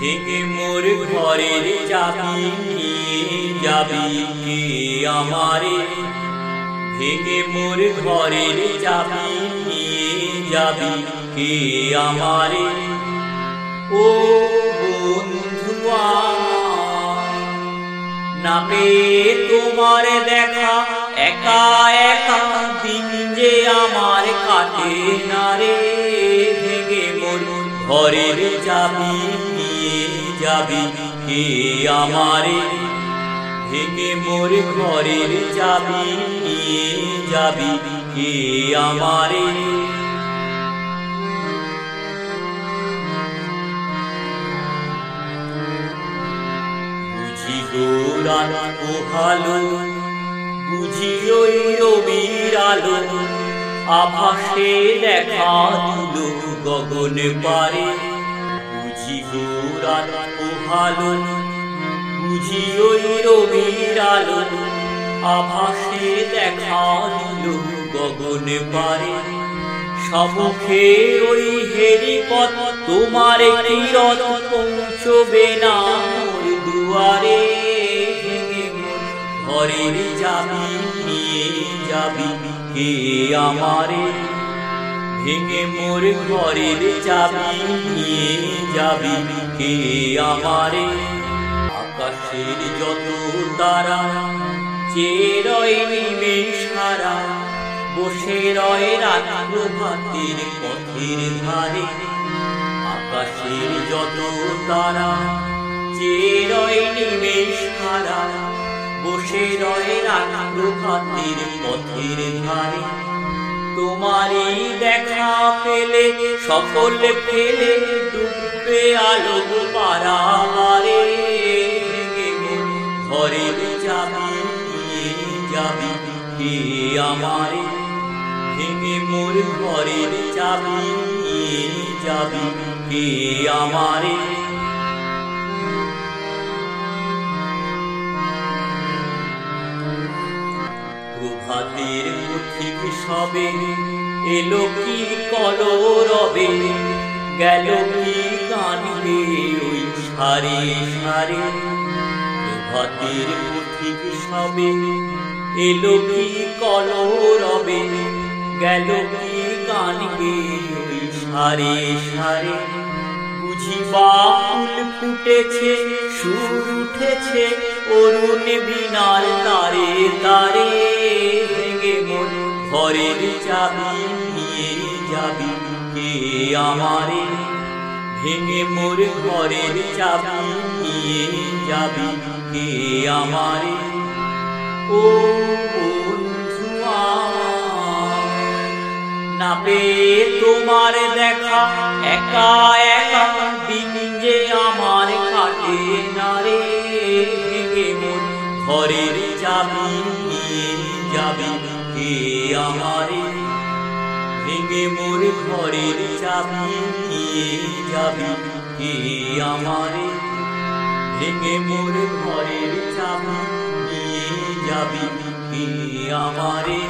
ভেঙে মোর ঘরের চাবি নিয়ে যাবি কে আমারে, ভেঙে মোর ঘরের চাবি নিয়ে যাবি কে আমারে। ও বন্ধু না পেয়ে তোমার দেখা, একা একা দিন যে আমার কাটে না রে। ভেঙে মোর ঘরের চাবি নিয়ে যাবি কে আমারে, ভেঙে মোর ঘরের চাবি নিয়ে যাবি কে আমারে। বুঝি গো রাত পোহালো, বুঝি ওই রবির আলো, আভাসে দেখা দিল গগন পারে। বুঝি গো রাত পোহালো, বুঝি ওই রবির আলো, আভাসে দেখা দিল গগন পারে। সমুখে ওই হেরিপথ তোমার কিরণ পৌঁছবে না মোর দুয়ারে। ভেঙে মোর ঘরের চাবি নিয়ে যাবি কে আমারে, ভেঙে মোর ঘরের চাবি নিয়ে যাবি কে আমারে। আকাশের যত তারা চেয়ে রয় নিমেষ হারা, বসে রয় রাত প্রভাতের পথের ধারে। আকাশের যত তারা চেয়ে রয় নিমেষ হারা, বসে রয় রাত প্রভাতের পথের ধারে। তোমারই দেখা পেলে সকল ফেলে ডুববে আলো পারাবারে। ঘরের চাবি নিয়ে যাবি কে আমারে, ভেঙে মোর ঘরের চাবি নিয়ে যাবি কে আমারে। প্রভাতের পথিক সবে এলো কি কলরবে, গেল কি গান গেয়ে ওই সারে সারে। প্রভাতের পথিক সবে এলো কি কলরবে, গেল কি গান গেয়ে ওই সারে সারে। বুঝি বা ফুল ফুটেছে, সুর উঠেছে অরুণ বীণার তারে তারে। ভেঙে মোর ঘরের চাবি নিয়ে যাবি কে আমারে, ভেঙে মোর ঘরের চাবি নিয়ে যাবি কে আমারে। ও বন্ধু না পেয়ে তোমার দেখা, একা একা দিন যে আমার কাটে না রে। ভেঙে মোর ঘরের চাবি নিয়ে যাবি কে আমারে, ভেঙে মোর ঘরের চাবি নিয়ে যাবি কে আমারে, ভেঙে মোর ঘরের চাবি নিয়ে যাবি কে আমারে।